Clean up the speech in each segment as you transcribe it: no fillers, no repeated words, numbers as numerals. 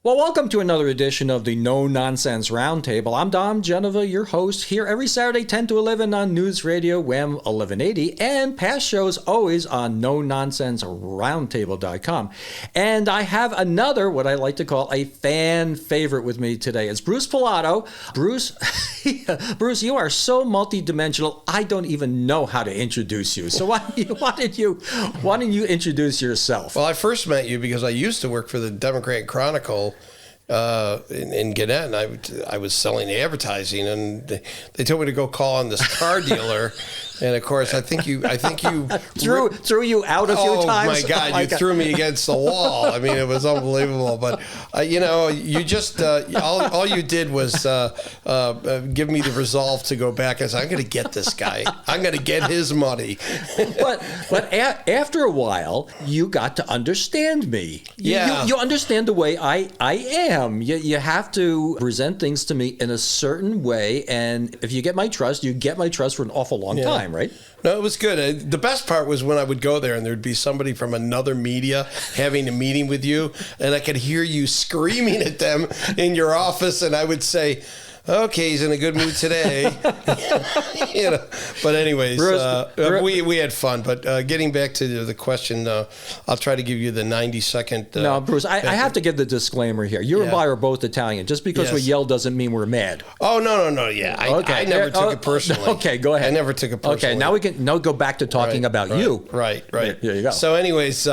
Well, welcome to another edition of the No Nonsense Roundtable. I'm Dom Genova, your host, here every Saturday 10 to 11 on News Radio WHAM 1180, and past shows always on NoNonsenseRoundtable.com. And I have another, what I like to call a fan favorite with me today. It's Bruce Pilato. Bruce, Bruce, you are so multidimensional, I don't even know how to introduce you. So why don't you introduce yourself? Well, I first met you because I used to work for the Democrat Chronicle in Gannett, and I was selling advertising, and they told me to go call on this car dealer, and of course I think you threw you out a few times. Oh my God, you threw me against the wall. I mean, it was unbelievable. But you just all you did was give me the resolve to go back and say, I'm going to get this guy. I'm going to get his money. but after a while, you got to understand me. You understand the way I am. You have to present things to me in a certain way, and if you get my trust, you get my trust for an awful long time, right? No, it was good. The best part was when I would go there and there'd be somebody from another media having a meeting with you, and I could hear you screaming at them in your office, and I would say, okay, he's in a good mood today. But anyways, we had fun. But getting back to the question, I'll try to give you the 90-second. No, Bruce, I have to give the disclaimer here. You and I are both Italian. Just because we yell doesn't mean we're mad. Oh, no. Yeah, I never took it personally. Okay, go ahead. I never took it personally. Okay, now we can go back to talking about you. Right. Here you go. So anyways,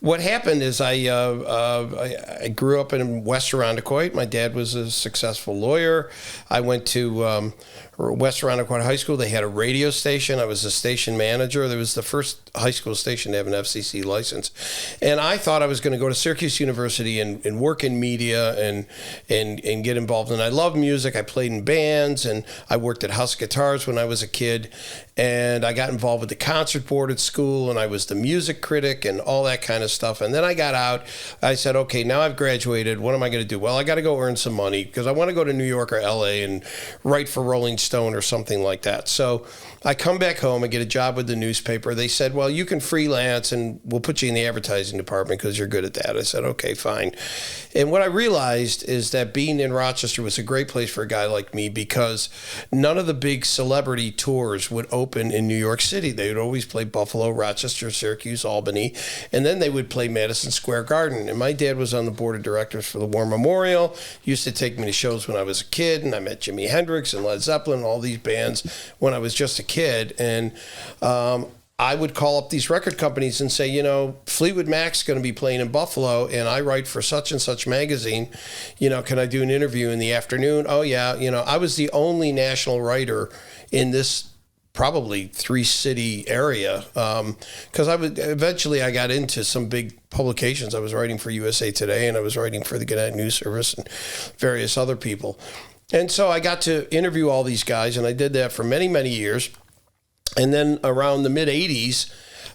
what happened is I grew up in West Irondequoit. My dad was a successful lawyer. I went to West Irondequoit High School. They had a radio station. I was a station manager. There was the first high school station to have an FCC license. And I thought I was going to go to Syracuse University and work in media and get involved. And I love music. I played in bands, and I worked at House Guitars when I was a kid. And I got involved with the concert board at school, and I was the music critic and all that kind of stuff. And then I got out. I said, okay, now I've graduated. What am I going to do? Well, I got to go earn some money because I want to go to New York or LA and write for Rolling Stone or something like that. So I come back home and get a job with the newspaper. They said, well, you can freelance and we'll put you in the advertising department because you're good at that. I said, okay, fine. And what I realized is that being in Rochester was a great place for a guy like me because none of the big celebrity tours would open in New York City. They would always play Buffalo, Rochester, Syracuse, Albany, and then they would play Madison Square Garden. And my dad was on the board of directors for the War Memorial, used to take me to shows when I was a kid, and I met Jimi Hendrix and Led Zeppelin and all these bands when I was just a kid. And I would call up these record companies and say, Fleetwood Mac's going to be playing in Buffalo, and I write for such and such magazine. Can I do an interview in the afternoon? Oh, yeah. I was the only national writer in this probably 3-city area because eventually I got into some big publications. I was writing for USA Today, and I was writing for the Gannett News Service and various other people. And so I got to interview all these guys, and I did that for many, many years. And then around the mid-'80s,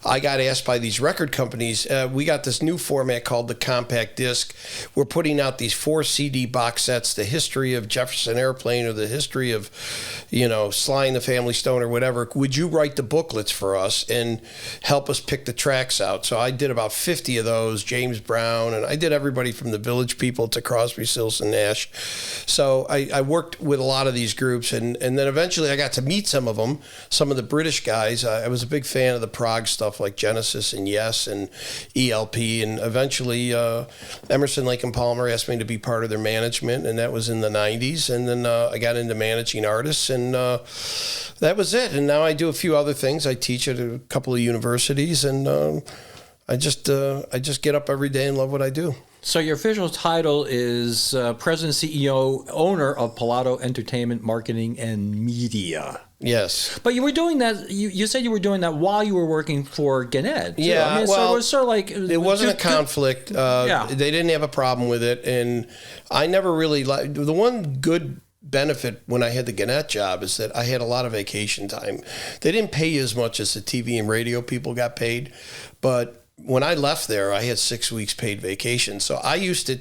I got asked by these record companies, we got this new format called the compact disc. We're putting out these 4 CD box sets, the history of Jefferson Airplane or the history of, Sly and the Family Stone or whatever. Would you write the booklets for us and help us pick the tracks out? So I did about 50 of those, James Brown, and I did everybody from the Village People to Crosby, Stills, and Nash. So I worked with a lot of these groups, and then eventually I got to meet some of them, some of the British guys. I was a big fan of the prog stuff like Genesis and Yes and ELP, and eventually Emerson, Lake and Palmer asked me to be part of their management, and that was in the 90s. And then I got into managing artists, and that was it. And now I do a few other things. I teach at a couple of universities, and I just get up every day and love what I do. So your official title is President, CEO, owner of Pilato Entertainment, Marketing, and Media. Yes. But you were doing that, you said you were doing that while you were working for Gannett. Yeah, so it was sort of like... It wasn't a conflict. They didn't have a problem with it. And I never really... The one good benefit when I had the Gannett job is that I had a lot of vacation time. They didn't pay as much as the TV and radio people got paid, but when I left there, I had 6 weeks paid vacation. So I used to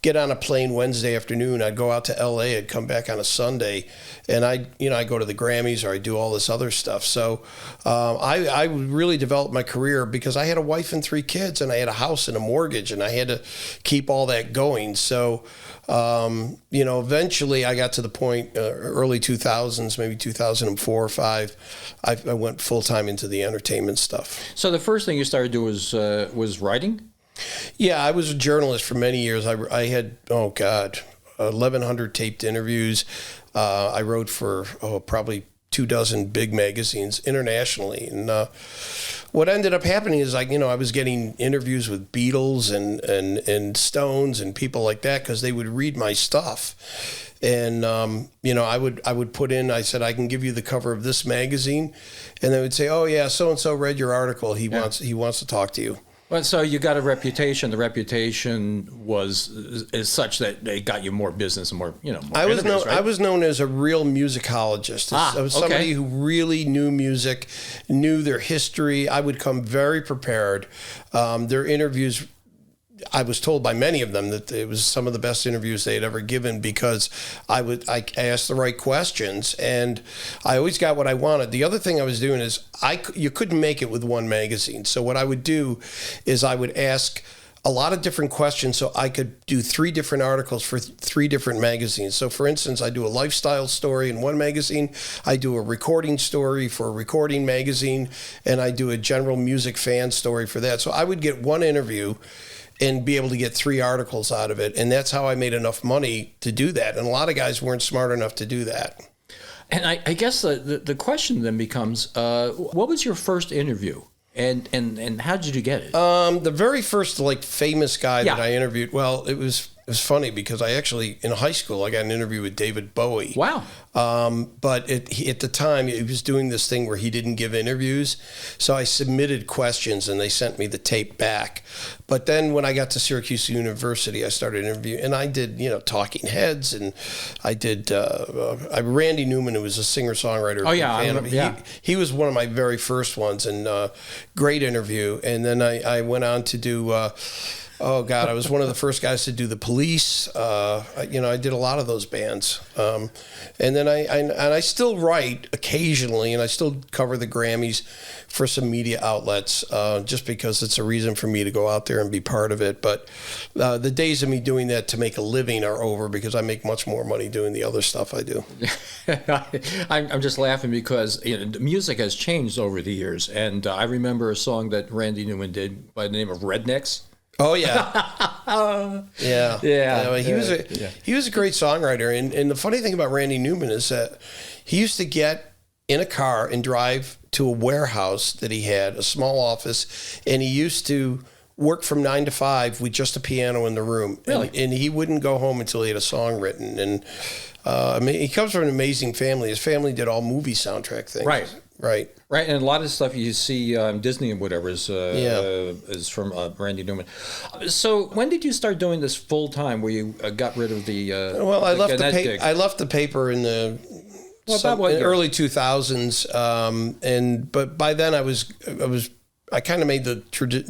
get on a plane Wednesday afternoon. I'd go out to LA. I'd come back on a Sunday, and I go to the Grammys, or I do all this other stuff. So I really developed my career because I had a wife and 3 kids, and I had a house and a mortgage, and I had to keep all that going. So eventually I got to the point, early 2000s, maybe 2004 or 5, I went full time into the entertainment stuff. So the first thing you started doing was writing? Yeah, I was a journalist for many years. I had, 1,100 taped interviews. I wrote for probably 24 big magazines internationally. And what ended up happening is, I was getting interviews with Beatles and Stones and people like that because they would read my stuff. And, I would put in, I said, I can give you the cover of this magazine. And they would say, oh, yeah, so-and-so read your article. He wants to talk to you. Well, so you got a reputation. The reputation is such that they got you more business and more, more interviews, right? I was known as a real musicologist. I was somebody who really knew music, knew their history. I would come very prepared. Their interviews, I was told by many of them that it was some of the best interviews they had ever given because I asked the right questions, and I always got what I wanted. The other thing I was doing is you couldn't make it with one magazine. So what I would do is I would ask a lot of different questions so I could do 3 different articles for 3 different magazines. So for instance, I do a lifestyle story in one magazine, I do a recording story for a recording magazine, and I do a general music fan story for that. So I would get one interview and be able to get 3 articles out of it. And that's how I made enough money to do that. And a lot of guys weren't smart enough to do that. And I guess the question then becomes, what was your first interview? And how did you get it? The very first famous guy that I interviewed, well, it was funny because I actually, in high school, I got an interview with David Bowie. Wow. But at the time, he was doing this thing where he didn't give interviews. So I submitted questions and they sent me the tape back. But then when I got to Syracuse University, I started interviewing, and I did, Talking Heads, and I did Randy Newman, who was a singer-songwriter. Oh, yeah. He was one of my very first ones, and great interview. And then I went on to do... I was one of the first guys to do the Police. I did a lot of those bands. And then I still write occasionally, and I still cover the Grammys for some media outlets, just because it's a reason for me to go out there and be part of it. But the days of me doing that to make a living are over because I make much more money doing the other stuff I do. I'm just laughing because music has changed over the years. And I remember a song that Randy Newman did by the name of Rednecks. Oh yeah, yeah. He was a great songwriter, and the funny thing about Randy Newman is that he used to get in a car and drive to a warehouse that he had, a small office, and he used to work from 9 to 5 with just a piano in the room. Really? And he wouldn't go home until he had a song written. And he comes from an amazing family. His family did all movie soundtrack things. Right. And a lot of stuff you see on Disney and whatever is from Randy Newman. So when did you start doing this full time? Where you got rid of the? I left the paper in the early 2000s, but by then I kind of made the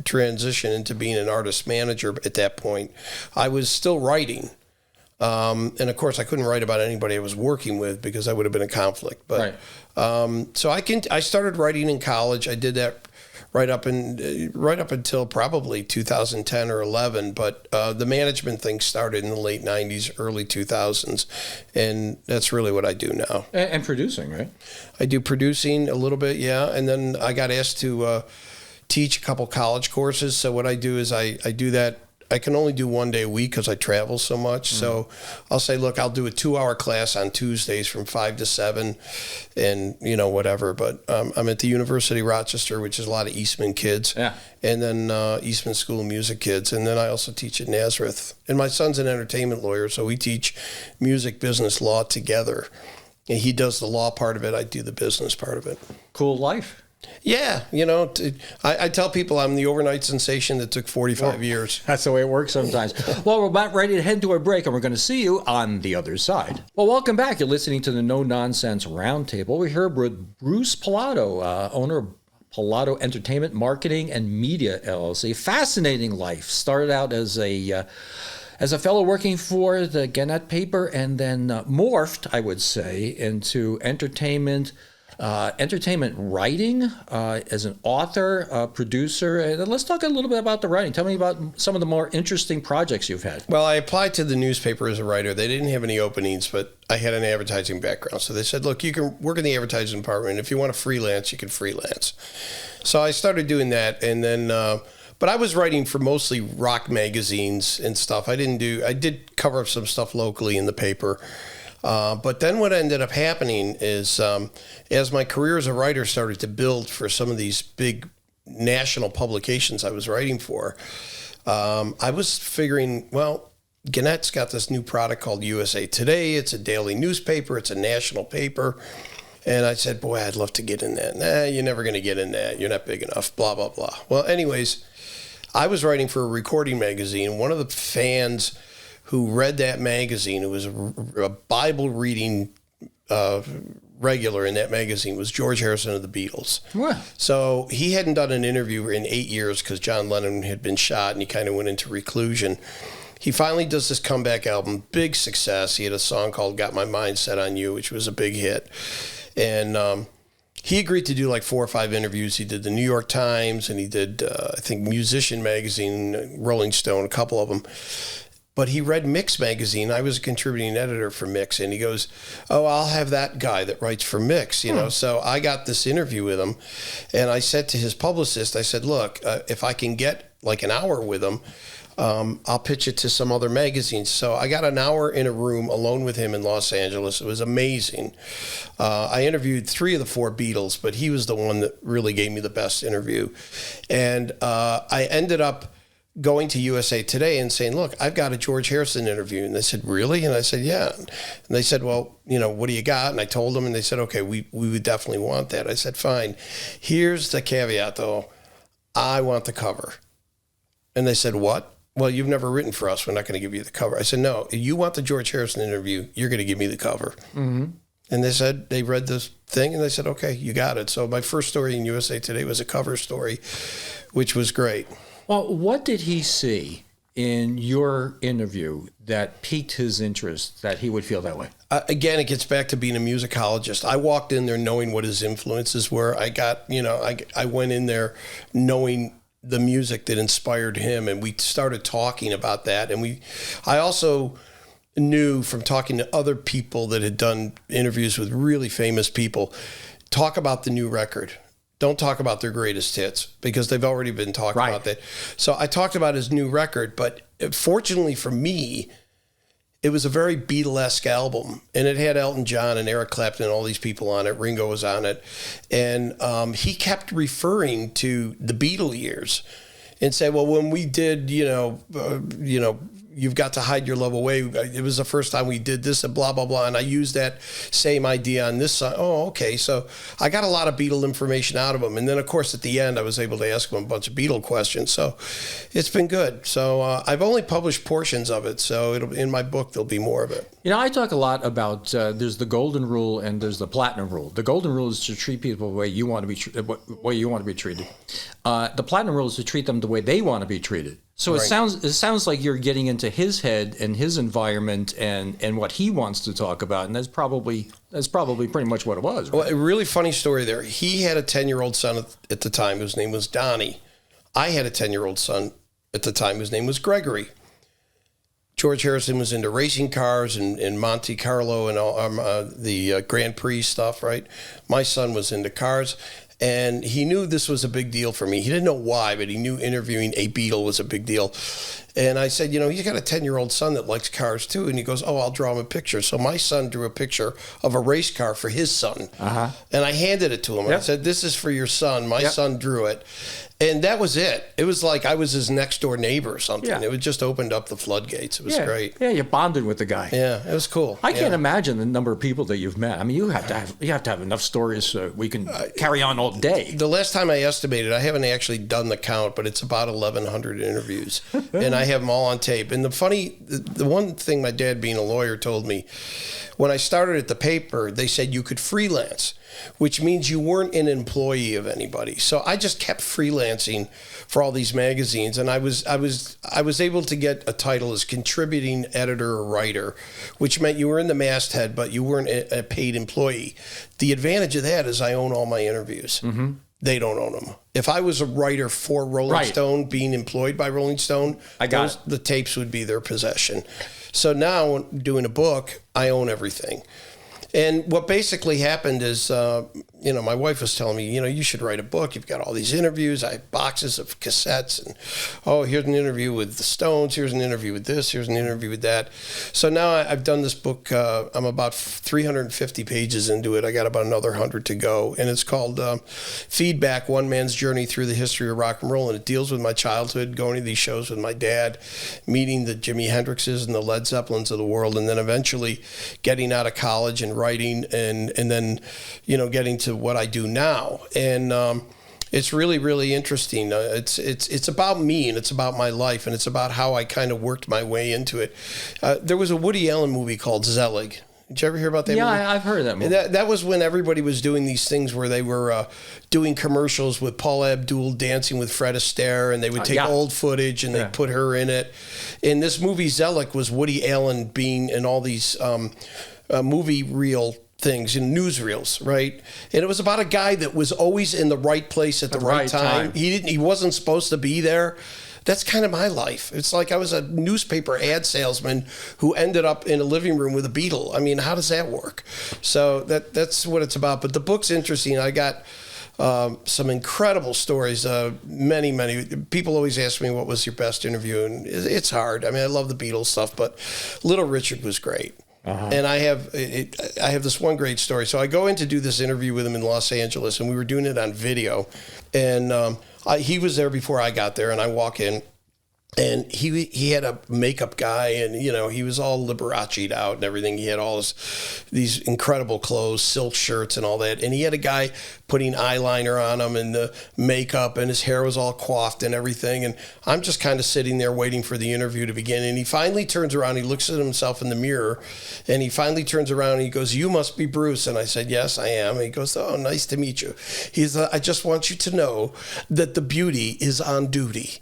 transition into being an artist manager. At that point, I was still writing. And of course, I couldn't write about anybody I was working with because that would have been a conflict. But so I started writing in college. I did that right up until probably 2010 or 11. But the management thing started in the late 90s, early 2000s, and that's really what I do now. And producing, right? I do producing a little bit, yeah. And then I got asked to teach a couple college courses. So what I do is I do that. I can only do 1 day a week because I travel so much. So I'll say, look, I'll do a 2-hour class on Tuesdays from 5 to 7 and, whatever. But I'm at the University of Rochester, which is a lot of Eastman kids. Yeah. And then Eastman School of Music kids. And then I also teach at Nazareth. And my son's an entertainment lawyer, so we teach music, business, law together. And he does the law part of it. I do the business part of it. Cool life. Yeah, I tell people I'm the overnight sensation that took 45 years. That's the way it works sometimes. Well, we're about ready to head to a break, and we're going to see you on the other side. Well, welcome back. You're listening to the No Nonsense Roundtable. We're here with Bruce Pilato, owner of Pilato Entertainment, Marketing, and Media LLC. Fascinating life. Started out as a fellow working for the Gannett paper, and then morphed, I would say, into entertainment writing as an author, producer. And let's talk a little bit about the writing. Tell me about some of the more interesting projects you've had. Well, I applied to the newspaper as a writer. They didn't have any openings, but I had an advertising background. So they said, look, you can work in the advertising department. If you want to freelance, you can freelance. So I started doing that. And then, but I was writing for mostly rock magazines and stuff. I did cover up some stuff locally in the paper. But then what ended up happening is as my career as a writer started to build for some of these big national publications I was writing for, I was figuring, well, Gannett's got this new product called USA Today. It's a daily newspaper. It's a national paper. And I said, boy, I'd love to get in that. Nah, you're never going to get in that. You're not big enough, blah, blah, blah. Well, anyways, I was writing for a recording magazine. One of the fans who read that magazine, who was a Bible reading regular in that magazine, was George Harrison of the Beatles. Wow. So he hadn't done an interview in 8 years because John Lennon had been shot and he kind of went into reclusion. He finally does this comeback album, big success. He had a song called Got My Mind Set on You, which was a big hit. And he agreed to do like 4 or 5 interviews. He did the New York Times and he did, I think, Musician Magazine, Rolling Stone, a couple of them. But he read Mix magazine. I was a contributing editor for Mix, and he goes, "Oh, I'll have that guy that writes for Mix." You know, so I got this interview with him, and I said to his publicist, I said, "Look, if I can get like an hour with him, I'll pitch it to some other magazines." So I got an hour in a room alone with him in Los Angeles. It was amazing. I interviewed 3 of the 4 Beatles, but he was the one that really gave me the best interview, and I ended up going to USA Today and saying, look, I've got a George Harrison interview. And they said, really? And I said, yeah. And they said, well, you know, what do you got? And I told them, and they said, okay, we would definitely want that. I said, fine. Here's the caveat, though. I want the cover. And they said, what? Well, you've never written for us. We're not going to give you the cover. I said, no, you want the George Harrison interview. You're going to give me the cover. Mm-hmm. And they said, they read this thing, and they said, okay, you got it. So my first story in USA Today was a cover story, which was great. Well, what did he see in your interview that piqued his interest, that he would feel that way? Again, it gets back to being a musicologist. I walked in there knowing what his influences were. I went in there knowing the music that inspired him, and we started talking about that. And I also knew from talking to other people that had done interviews with really famous people, talk about the new record. Don't talk about their greatest hits because they've already been talking about that. So I talked about his new record, but fortunately for me, it was a very Beatlesque album, and it had Elton John and Eric Clapton and all these people on it. Ringo was on it, and he kept referring to the Beatle years and say, well, when we did, You've Got to Hide Your Love Away, it was the first time we did this and blah, blah, blah. And I used that same idea on this side. Oh, okay. So I got a lot of Beatle information out of him. And then, of course, at the end, I was able to ask him a bunch of Beatle questions. So it's been good. So I've only published portions of it. So in my book, there'll be more of it. You know, I talk a lot about there's the golden rule and there's the platinum rule. The golden rule is to treat people the way you want to be treated. The platinum rule is to treat them the way they want to be treated. So it sounds like you're getting into his head and his environment and what he wants to talk about, and that's probably pretty much what it was. Right? Well, a really funny story there. He had a 10-year-old son at the time whose name was Donnie. I had a 10-year-old son at the time whose name was Gregory. George Harrison was into racing cars and Monte Carlo and all the Grand Prix stuff, right? My son was into cars. And he knew this was a big deal for me. He didn't know why, but he knew interviewing a Beatle was a big deal. And I said, he's got a 10-year-old son that likes cars too. And he goes, oh, I'll draw him a picture. So my son drew a picture of a race car for his son. Uh-huh. And I handed it to him. Yep. I said, this is for your son. My son drew it. And that was it. It was like I was his next door neighbor or something. Yeah. It just opened up the floodgates. It was great. Yeah, you bonded with the guy. Yeah, it was cool. I can't imagine the number of people that you've met. I mean, you have to have enough stories so we can carry on all day. The last time I estimated, I haven't actually done the count, but it's about 1,100 interviews. And I have them all on tape. And the one thing my dad, being a lawyer, told me, when I started at the paper, they said you could freelance, which means you weren't an employee of anybody. So I just kept freelancing for all these magazines, and I was able to get a title as contributing editor or writer, which meant you were in the masthead, but you weren't a paid employee. The advantage of that is I own all my interviews. Mm-hmm. They don't own them. If I was a writer for Rolling Stone, being employed by Rolling Stone, the tapes would be their possession. So now, doing a book, I own everything. And what basically happened is, my wife was telling me, you should write a book. You've got all these interviews. I have boxes of cassettes. And, here's an interview with the Stones. Here's an interview with this. Here's an interview with that. So now I've done this book. I'm about 350 pages into it. I got about another 100 to go. And it's called Feedback, One Man's Journey Through the History of Rock and Roll. And it deals with my childhood, going to these shows with my dad, meeting the Jimi Hendrixes and the Led Zeppelins of the world, and then eventually getting out of college and writing and then, getting to what I do now. And it's really, really interesting. It's about me, and it's about my life, and it's about how I kind of worked my way into it. There was a Woody Allen movie called Zelig. Did you ever hear about that movie? Yeah, I've heard of that movie. That was when everybody was doing these things where they were doing commercials with Paula Abdul dancing with Fred Astaire, and they would take old footage and they'd put her in it. In this movie, Zelig was Woody Allen being in all these movie reel things, in newsreels, right? And it was about a guy that was always in the right place at the right time. He wasn't supposed to be there. That's kind of my life. It's like I was a newspaper ad salesman who ended up in a living room with a Beatle. I mean, how does that work? So that's what it's about. But the book's interesting. I got some incredible stories. Many people always ask me, what was your best interview? And it's hard. I mean, I love the Beatles stuff, but Little Richard was great. Uh-huh. And I have this one great story. So I go in to do this interview with him in Los Angeles, and we were doing it on video. And he was there before I got there, and I walk in, and he had a makeup guy, and he was all Liberace'd out and everything. He had all these incredible clothes, silk shirts and all that. And he had a guy putting eyeliner on him and the makeup, and his hair was all coiffed and everything. And I'm just kind of sitting there waiting for the interview to begin. And he finally turns around, he looks at himself in the mirror, and he finally turns around and he goes, "You must be Bruce." And I said, "Yes, I am." And he goes, "Oh, nice to meet you." He's, "I just want you to know that the beauty is on duty."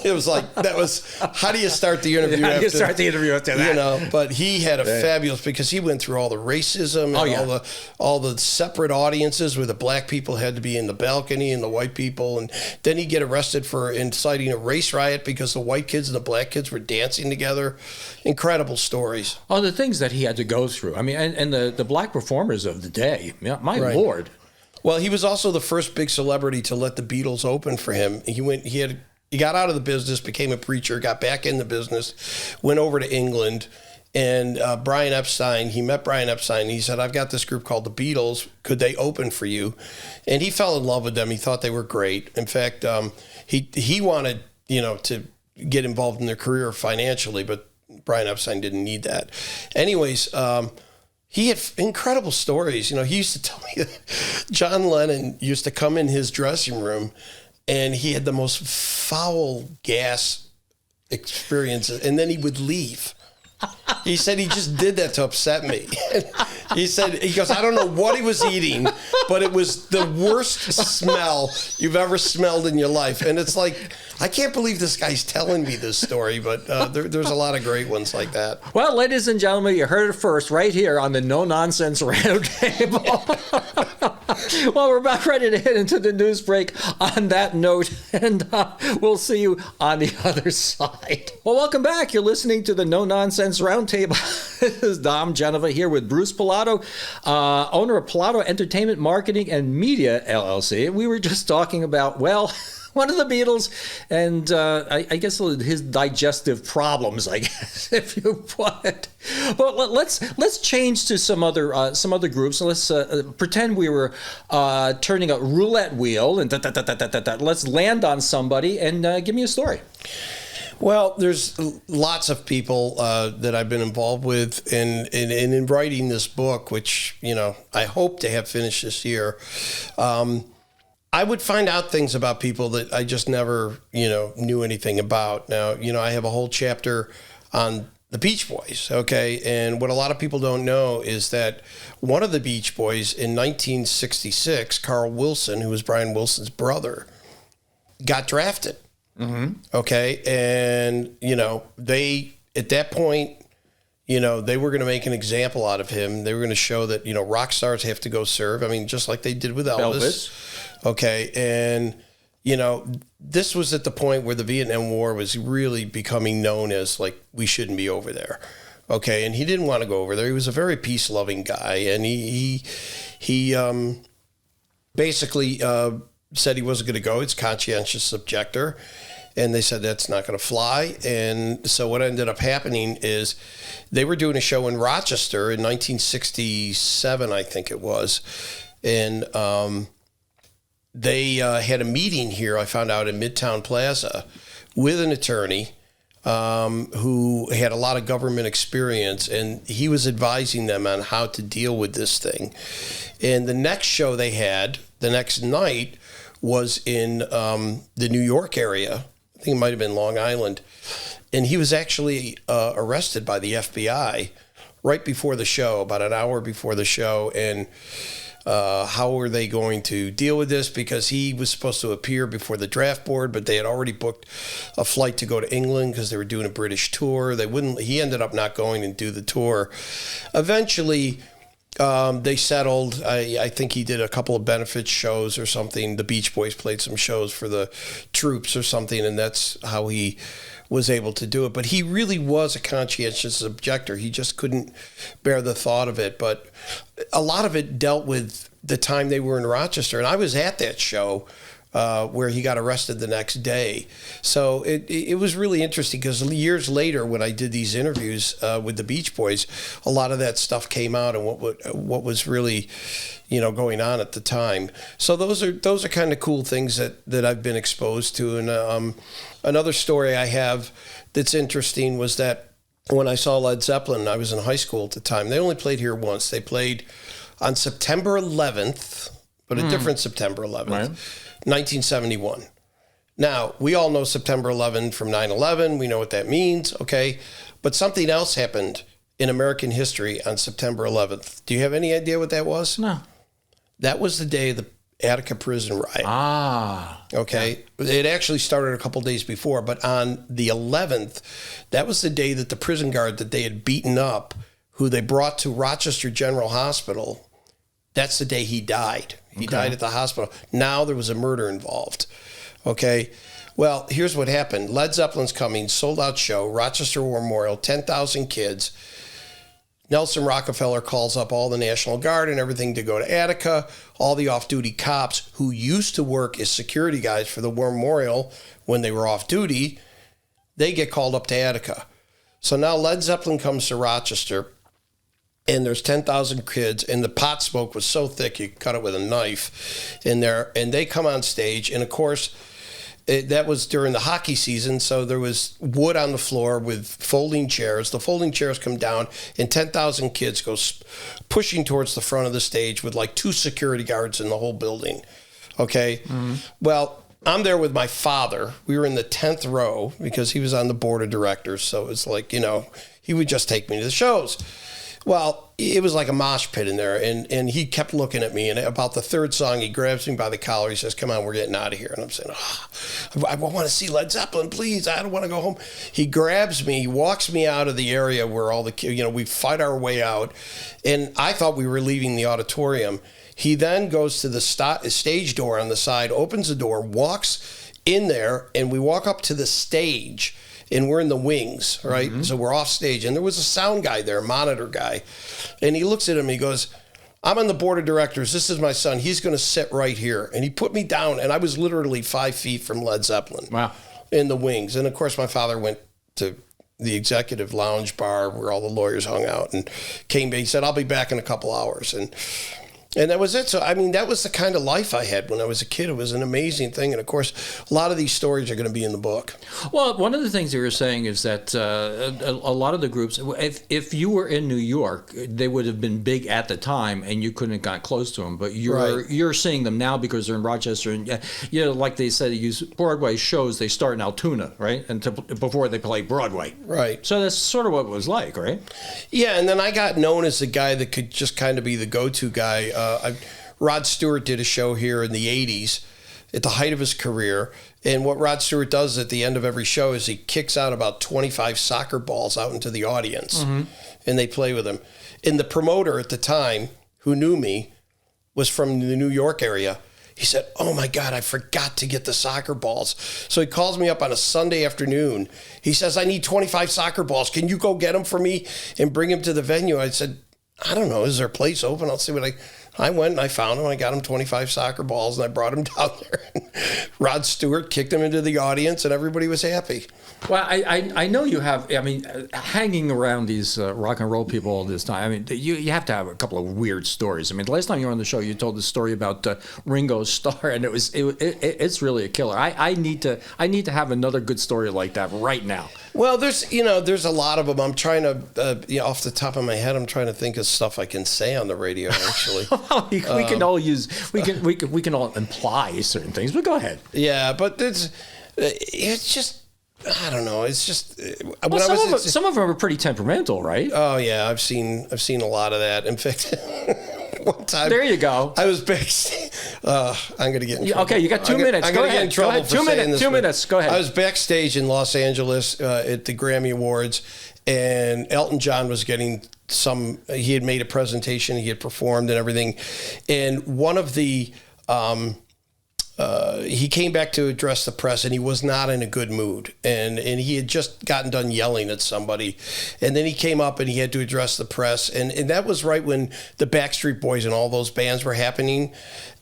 It was like, how do you start the interview after that? But he had a fabulous, because he went through all the racism and all the separate audiences where the black people had to be in the balcony and the white people. And then he'd get arrested for inciting a race riot because the white kids and the black kids were dancing together. Incredible stories. Oh, the things that he had to go through. I mean, and the black performers of the day, my Lord. Well, he was also the first big celebrity to let the Beatles open for him. He got out of the business, became a preacher, got back in the business, went over to England, and he met Brian Epstein. He said, "I've got this group called the Beatles. Could they open for you?" And he fell in love with them. He thought they were great. In fact, he wanted, to get involved in their career financially, but Brian Epstein didn't need that. Anyways, he had incredible stories. He used to tell me that John Lennon used to come in his dressing room, and he had the most foul gas experiences, and then he would leave. He said he just did that to upset me. He goes, "I don't know what he was eating, but it was the worst smell you've ever smelled in your life." And it's like, I can't believe this guy's telling me this story, but there's a lot of great ones like that. Well, ladies and gentlemen, you heard it first right here on the No Nonsense Roundtable. Well, we're about ready to head into the news break on that note, and we'll see you on the other side. Well, welcome back. You're listening to the No Nonsense Roundtable. This is Dom Genova here with Bruce Pilato, owner of Pilato Entertainment Marketing and Media, LLC. We were just talking about, one of the Beatles, and I guess his digestive problems, I guess, if you put. But let's change to some other groups. Let's pretend we were turning a roulette wheel, and let's land on somebody, and give me a story. Well, there's lots of people that I've been involved with in writing this book, which I hope to have finished this year. I would find out things about people that I just never, knew anything about. Now, I have a whole chapter on the Beach Boys, okay? And what a lot of people don't know is that one of the Beach Boys in 1966, Carl Wilson, who was Brian Wilson's brother, got drafted, okay? And, they, at that point, they were going to make an example out of him. They were going to show that, rock stars have to go serve. I mean, just like they did with Elvis. Okay. And, this was at the point where the Vietnam War was really becoming known as like, we shouldn't be over there. Okay. And he didn't want to go over there. He was a very peace loving guy. And he basically said he wasn't going to go. It's conscientious objector. And they said that's not going to fly. And so what ended up happening is they were doing a show in Rochester in 1967, I think it was. And they had a meeting here, I found out, in Midtown Plaza with an attorney who had a lot of government experience. And he was advising them on how to deal with this thing. And the next show they had, the next night, was in the New York area. I think it might have been Long Island. And he was actually arrested by the FBI right before the show, about an hour before the show. And how were they going to deal with this? Because he was supposed to appear before the draft board, but they had already booked a flight to go to England because they were doing a British tour. He ended up not going and do the tour. Eventually, they settled. I think he did a couple of benefit shows or something. The Beach Boys played some shows for the troops or something, and that's how he was able to do it. But he really was a conscientious objector. He just couldn't bear the thought of it. But a lot of it dealt with the time they were in Rochester. And I was at that show where he got arrested the next day. So it was really interesting because years later when I did these interviews with the Beach Boys, a lot of that stuff came out and what was really, going on at the time. So those are kind of cool things that I've been exposed to. And another story I have that's interesting was that when I saw Led Zeppelin, I was in high school at the time. They only played here once. They played on September 11th, but a different September 11th. Right. 1971. Now, we all know September 11 from 9/11. We know what that means, okay? But something else happened in American history on September 11th. Do you have any idea what that was? No. That was the day of the Attica prison riot. Ah. Okay. Yeah. It actually started a couple days before, but on the 11th, that was the day that the prison guard that they had beaten up, who they brought to Rochester General Hospital, that's the day he died. He died at the hospital. Now there was a murder involved. Okay. Well, here's what happened. Led Zeppelin's coming, sold out show, Rochester War Memorial, 10,000 kids. Nelson Rockefeller calls up all the National Guard and everything to go to Attica. All the off-duty cops who used to work as security guys for the War Memorial when they were off duty, they get called up to Attica. So now Led Zeppelin comes to Rochester. And there's 10,000 kids, and the pot smoke was so thick you could cut it with a knife in there. And they come on stage, and of course, that was during the hockey season, so there was wood on the floor with folding chairs. The folding chairs come down, and 10,000 kids go pushing towards the front of the stage with like 2 security guards in the whole building. Okay? Mm-hmm. Well, I'm there with my father. We were in the 10th row because he was on the board of directors, so it was like, he would just take me to the shows. Well, it was like a mosh pit in there, and he kept looking at me, and about the third song, he grabs me by the collar. He says, "Come on, we're getting out of here." And I'm saying, I want to see Led Zeppelin, please. I don't want to go home. He grabs me, walks me out of the area where all the kids, we fight our way out, and I thought we were leaving the auditorium. He then goes to the stage door on the side, opens the door, walks in there, and we walk up to the stage. And we're in the wings, right? Mm-hmm. So we're off stage. And there was a sound guy there, a monitor guy. And he looks at him, he goes, "I'm on the board of directors. This is my son. He's going to sit right here." And he put me down, and I was literally 5 feet from Led Zeppelin. Wow. In the wings. And, of course, my father went to the executive lounge bar where all the lawyers hung out and came back. He said, "I'll be back in a couple hours." And And that was it. So, I mean, that was the kind of life I had when I was a kid. It was an amazing thing. And, of course, a lot of these stories are going to be in the book. Well, one of the things you were saying is that a lot of the groups, if you were in New York, they would have been big at the time, and you couldn't have got close to them. But you're seeing them now because they're in Rochester. And, like they said, they use Broadway shows. They start in Altoona, right? And before they play Broadway. Right. So that's sort of what it was like, right? Yeah, and then I got known as the guy that could just kind of be the go-to guy. Rod Stewart did a show here in the 80s at the height of his career. And what Rod Stewart does at the end of every show is he kicks out about 25 soccer balls out into the audience, and they play with him. And the promoter at the time, who knew me, was from the New York area. He said, "Oh, my God, I forgot to get the soccer balls." So he calls me up on a Sunday afternoon. He says, "I need 25 soccer balls. Can you go get them for me and bring them to the venue?" I said, "I don't know. Is there a place open? I'll see what I went and I found him. I got him 25 soccer balls and I brought him down there. Rod Stewart kicked him into the audience and everybody was happy. Well, I know you have, hanging around these rock and roll people all this time, I mean, you have to have a couple of weird stories. I mean, the last time you were on the show, you told the story about Ringo Starr, and it's really a killer. I need to have another good story like that right now. Well, there's a lot of them. I'm trying to, off the top of my head, I'm trying to think of stuff I can say on the radio, actually. we can all we can all imply certain things, but go ahead. Yeah, but it's just, I don't know. It's just some of them are pretty temperamental, right? Oh yeah, I've seen a lot of that. In fact, one time there you go. I was backstage. I'm going to get in trouble. Okay, you got 2 minutes. I'm going to get in trouble for saying this. 2 minutes. Go ahead. I was backstage in Los Angeles at the Grammy Awards, and Elton John was getting he had made a presentation, he had performed and everything, and one of the he came back to address the press, and he was not in a good mood, and he had just gotten done yelling at somebody, and then he came up and he had to address the press, and that was right when the Backstreet Boys and all those bands were happening.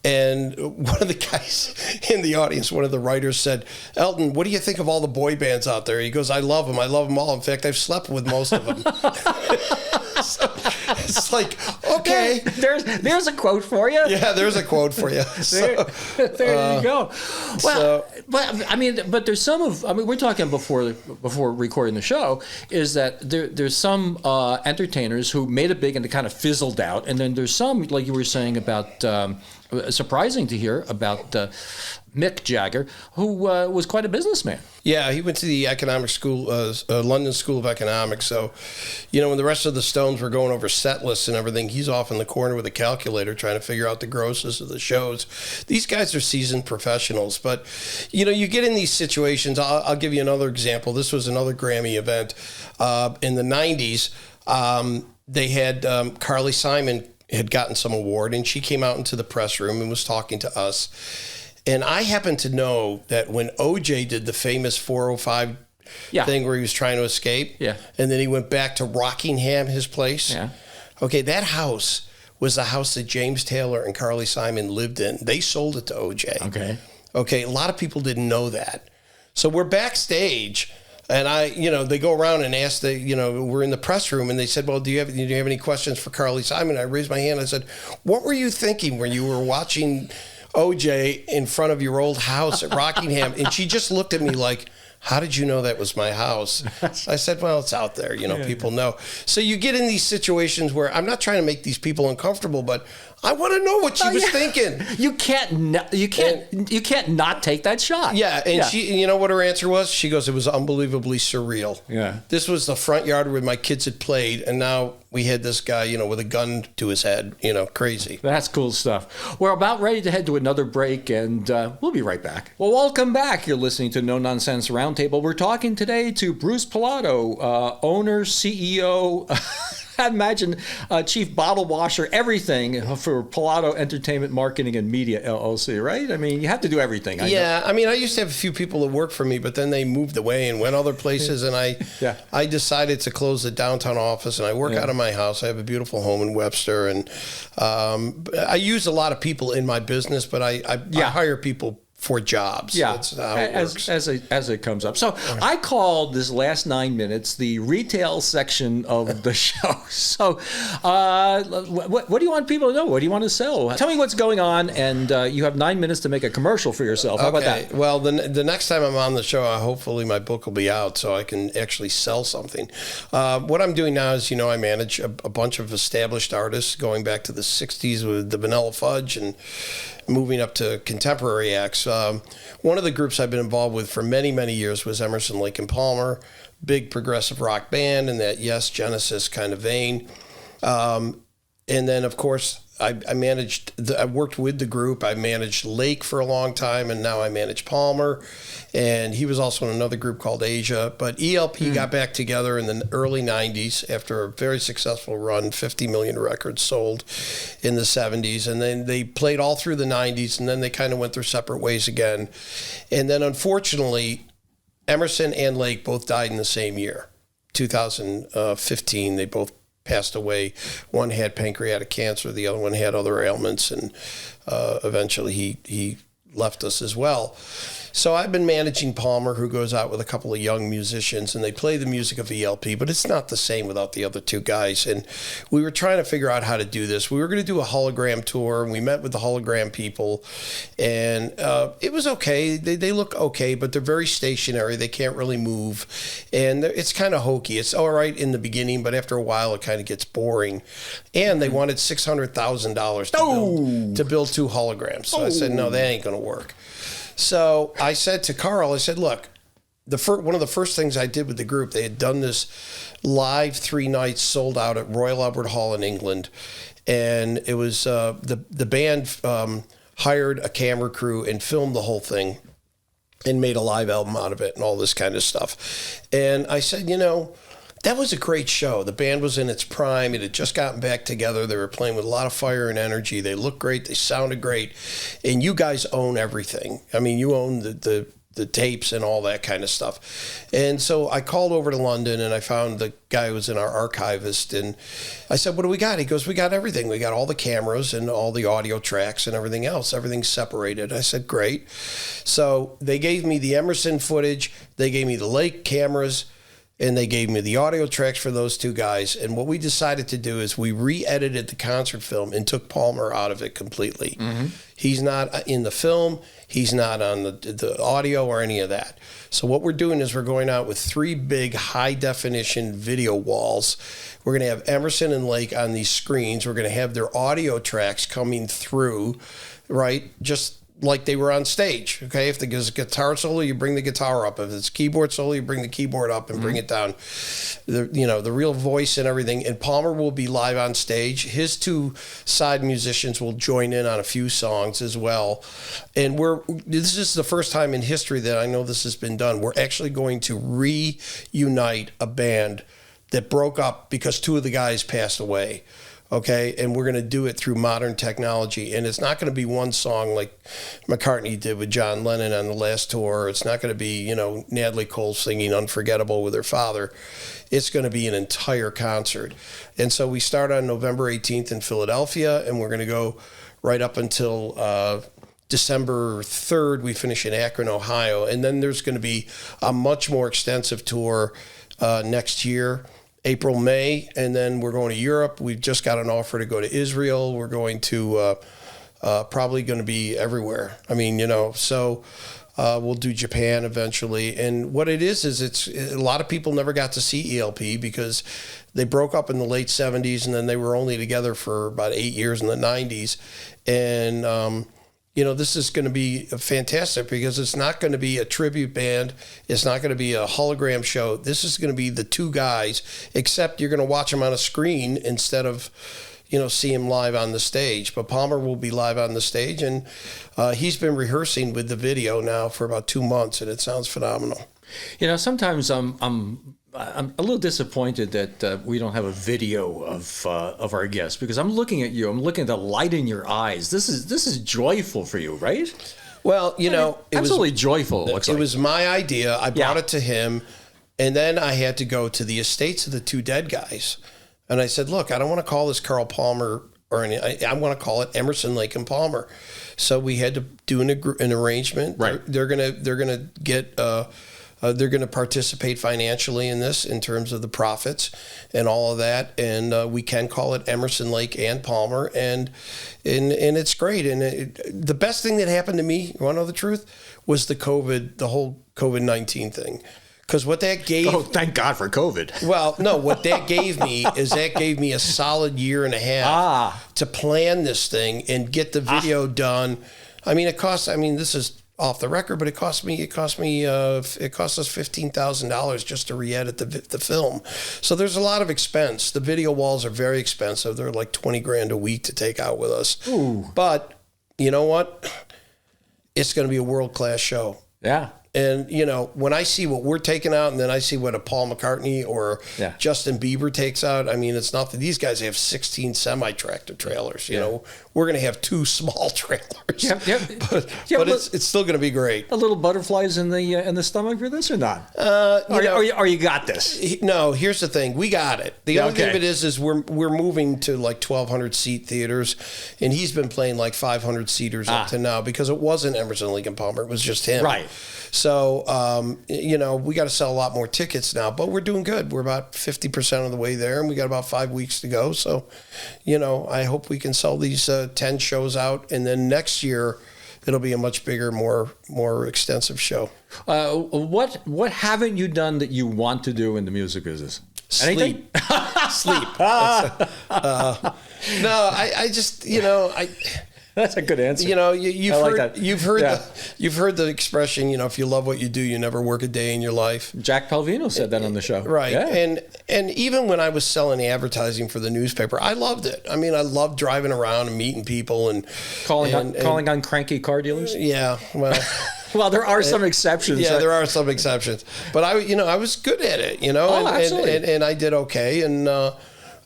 And one of the guys in the audience, one of the writers said, "Elton, what do you think of all the boy bands out there?" He goes, "I love them. I love them all. In fact, I've slept with most of them." So it's like, okay. There's a quote for you. Yeah, there's a quote for you. There you go. Well, but there's we're talking before recording the show, is that there's some entertainers who made it big and it kind of fizzled out, and then there's some, like you were saying about, surprising to hear about Mick Jagger, who was quite a businessman. Yeah, he went to the economic school, London School of Economics. So, when the rest of the Stones were going over set lists and everything, he's off in the corner with a calculator trying to figure out the grosses of the shows. These guys are seasoned professionals. But, you get in these situations. I'll give you another example. This was another Grammy event. In the 90s, they had Carly Simon had gotten some award, and she came out into the press room and was talking to us. And I happen to know that when OJ did the famous 405 thing where he was trying to escape, and then he went back to Rockingham, his place. Yeah. Okay, that house was the house that James Taylor and Carly Simon lived in. They sold it to OJ. Okay, a lot of people didn't know that. So we're backstage, and they go around and ask we're in the press room, and they said, "Well, do you have any questions for Carly Simon?" I raised my hand. I said, "What were you thinking when you were watching OJ in front of your old house at Rockingham?" And she just looked at me like, "How did you know that was my house?" I said, "Well, it's out there, people know." So you get in these situations where I'm not trying to make these people uncomfortable, but I want to know what she was thinking. You can't not take that shot. Yeah, and she, what her answer was? She goes, "It was unbelievably surreal." Yeah. This was the front yard where my kids had played, and now we had this guy, with a gun to his head, crazy. That's cool stuff. We're about ready to head to another break, and we'll be right back. Well, welcome back. You're listening to No Nonsense Roundtable. We're talking today to Bruce Pilato, owner, CEO, I imagine chief bottle washer, everything for Pilato Entertainment Marketing and Media LLC, right? I mean, you have to do everything. I used to have a few people that worked for me, but then they moved away and went other places, and I decided to close the downtown office, and I work out of my house. I have a beautiful home in Webster, and I use a lot of people in my business, but I hire people for jobs. Yeah, That's how it works. as it comes up. So I called this last 9 minutes the retail section of the show. So what do you want people to know? What do you want to sell? Tell me what's going on, and you have 9 minutes to make a commercial for yourself. How about that? Well, the next time I'm on the show, hopefully my book will be out so I can actually sell something. What I'm doing now is, I manage a bunch of established artists going back to the 60s with the Vanilla Fudge and moving up to contemporary acts. One of the groups I've been involved with for many, many years was Emerson, Lake and Palmer, big progressive rock band in that Genesis kind of vein. And then, of course, I worked with the group. I managed Lake for a long time, and now I manage Palmer. And he was also in another group called Asia. But ELP got back together in the early 90s after a very successful run, 50 million records sold in the 70s. And then they played all through the 90s, and then they kind of went their separate ways again. And then, unfortunately, Emerson and Lake both died in the same year, 2015. They both passed away. One had pancreatic cancer, the other one had other ailments, and eventually he left us as well. So I've been managing Palmer, who goes out with a couple of young musicians, and they play the music of ELP, but it's not the same without the other two guys. And we were trying to figure out how to do this. We were going to do a hologram tour, and we met with the hologram people, and it was okay. They look okay, but they're very stationary. They can't really move, and it's kind of hokey. It's all right in the beginning, but after a while, it kind of gets boring. And they wanted $600,000 to build two holograms. So I said, no, that ain't going to work. So I said to Carl, look, one of the first things I did with the group, they had done this live 3 nights sold out at Royal Albert Hall in England. And it was the band hired a camera crew and filmed the whole thing and made a live album out of it and all this kind of stuff. And I said, that was a great show. The band was in its prime. It had just gotten back together. They were playing with a lot of fire and energy. They looked great. They sounded great. And you guys own everything. I mean, you own the tapes and all that kind of stuff. And so I called over to London, and I found the guy who was in our archivist. And I said, what do we got? He goes, we got everything. We got all the cameras and all the audio tracks and everything else. Everything's separated. I said, great. So they gave me the Emerson footage. They gave me the Lake cameras. And they gave me the audio tracks for those two guys. And what we decided to do is we re-edited the concert film and took Palmer out of it completely. Mm-hmm. He's not in the film. He's not on the audio or any of that. So what we're doing is we're going out with 3 big high-definition video walls. We're going to have Emerson and Lake on these screens. We're going to have their audio tracks coming through, right? Just like they were on stage, okay? If there's a guitar solo, you bring the guitar up. If it's keyboard solo, you bring the keyboard up and bring it down. The real voice and everything. And Palmer will be live on stage. His 2 side musicians will join in on a few songs as well. And this is the first time in history that I know this has been done. We're actually going to reunite a band that broke up because 2 of the guys passed away. Okay, and we're going to do it through modern technology. And it's not going to be one song like McCartney did with John Lennon on the last tour. It's not going to be, Natalie Cole singing Unforgettable with her father. It's going to be an entire concert. And so we start on November 18th in Philadelphia, and we're going to go right up until December 3rd. We finish in Akron, Ohio. And then there's going to be a much more extensive tour next year. April, May, and then we're going to Europe. We've just got an offer to go to Israel. We're going to probably going to be everywhere. I mean, so we'll do Japan eventually. And what it is it's a lot of people never got to see ELP because they broke up in the late 70s, and then they were only together for about 8 years in the 90s. And this is going to be fantastic because it's not going to be a tribute band. It's not going to be a hologram show. This is going to be the 2 guys, except you're going to watch them on a screen instead of, see him live on the stage. But Palmer will be live on the stage, and he's been rehearsing with the video now for about 2 months, and it sounds phenomenal. Sometimes I'm a little disappointed that we don't have a video of our guests, because I'm looking at you. I'm looking at the light in your eyes. This is joyful for you, right? Well, it absolutely joyful. It was my idea. I brought it to him, and then I had to go to the estates of the 2 dead guys, and I said, "Look, I don't want to call this Carl Palmer or I want to call it Emerson, Lake and Palmer. So we had to do an arrangement. Right. They're gonna get. They're going to participate financially in this in terms of the profits and all of that. And we can call it Emerson, Lake and Palmer. And it's great. And the best thing that happened to me, you want to know the truth, was the whole COVID-19 thing. Because what that gave... Oh, thank God for COVID. Well, no, what that gave me is that gave me a solid year and a half to plan this thing and get the video done. I mean, this is off the record, but it cost us $15,000 just to re-edit the film. So there's a lot of expense. The video walls are very expensive. They're like $20,000 a week to take out with us. Ooh. But you know what? It's going to be a world-class show. Yeah. And, when I see what we're taking out and then I see what a Paul McCartney or Justin Bieber takes out, I mean, it's nothing. These guys have 16 semi-tractor trailers. You know, we're going to have 2 small trailers. Yep. But it's still going to be great. A little butterflies in the stomach for this or not? Or you got this? No, here's the thing. We got it. The only thing of it is we're moving to like 1,200 seat theaters, and he's been playing like 500 seaters up to now because it wasn't Emerson, Lake and Palmer. It was just him. Right. So, we got to sell a lot more tickets now, but we're doing good. We're about 50% of the way there, and we got about 5 weeks to go. So, I hope we can sell these 10 shows out, and then next year it'll be a much bigger, more extensive show. What haven't you done that you want to do in the music business? Sleep. Sleep. No, I just, That's a good answer. You've heard the expression, if you love what you do, you never work a day in your life. Jack Palvino said that on the show. Right. Yeah. And even when I was selling advertising for the newspaper, I loved it. I mean, I loved driving around and meeting people and calling on cranky car dealers. Yeah. Well, well, there are some exceptions. Yeah, there are some exceptions. But I was good at it, and I did okay. And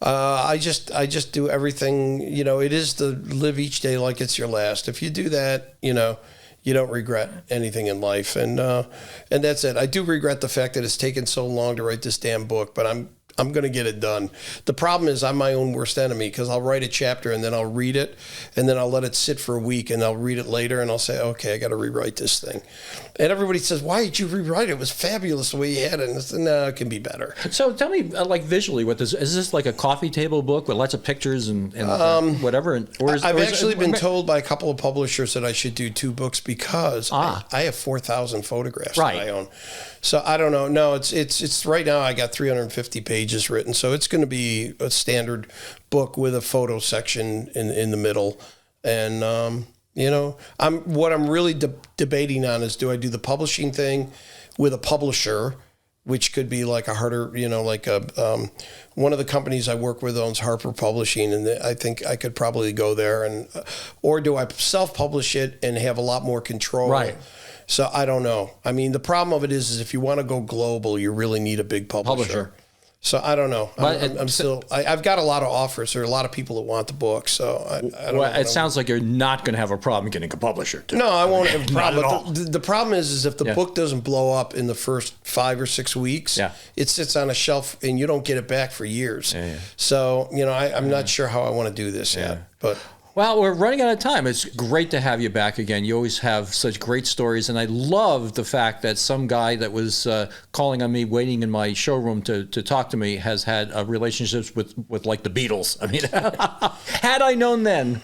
I just do everything, it is to live each day like it's your last. If you do that, you don't regret anything in life. And that's it. I do regret the fact that it's taken so long to write this damn book, but I'm going to get it done. The problem is I'm my own worst enemy because I'll write a chapter and then I'll read it and then I'll let it sit for a week and I'll read it later and I'll say, okay, I got to rewrite this thing. And everybody says, why did you rewrite it? It was fabulous the way you had it. And I said, no, it can be better. So tell me, visually, is this like a coffee table book with lots of pictures and whatever? I've actually been told by a couple of publishers that I should do 2 books because I have 4,000 photographs that I own. So I don't know. No, it's right now I got 350 pages written. So it's going to be a standard book with a photo section in the middle. And, what I'm really debating on is, do I do the publishing thing with a publisher, which could be like a harder, one of the companies I work with owns Harper Publishing, and I think I could probably go there, or do I self-publish it and have a lot more control? Right. So I don't know. I mean, the problem of it is if you want to go global, you really need a big publisher. So I don't know. I've got a lot of offers. There are a lot of people that want the book. So I don't know. It sounds like you're not going to have a problem getting a publisher. No, I won't have a problem. But the problem is if the book doesn't blow up in the first 5 or 6 weeks, it sits on a shelf and you don't get it back for years. Yeah. So, I'm not sure how I want to do this yet. But well, we're running out of time. It's great to have you back again. You always have such great stories, and I love the fact that some guy that was calling on me, waiting in my showroom to talk to me, has had relationships with like the Beatles. I mean, had I known then.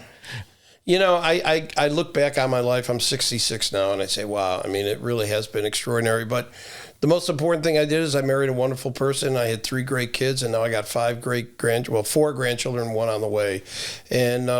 I look back on my life. I'm 66 now, and I say, wow, I mean, it really has been extraordinary. But the most important thing I did is I married a wonderful person. I had 3 great kids, and now I got 4 grandchildren, 1 on the way. And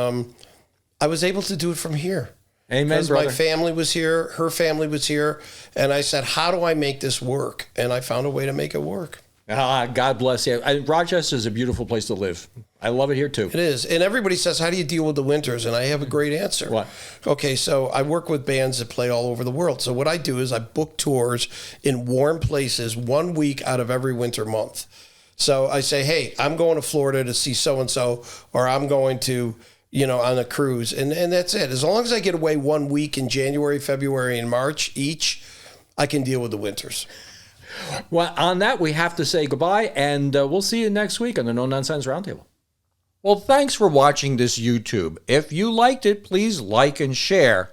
I was able to do it from here. Amen, because brother. My family was here, her family was here, and I said, how do I make this work? And I found a way to make it work. God bless you. Rochester is a beautiful place to live. I love it here too. It is. And everybody says, how do you deal with the winters? And I have a great answer. What? Okay, so I work with bands that play all over the world. So what I do is I book tours in warm places 1 week out of every winter month. So I say, hey, I'm going to Florida to see so-and-so, or I'm going to, on a cruise. And that's it. As long as I get away 1 week in January, February, and March each, I can deal with the winters. Well, on that, we have to say goodbye, and we'll see you next week on the No Nonsense Roundtable. Well, thanks for watching this YouTube. If you liked it, please like and share.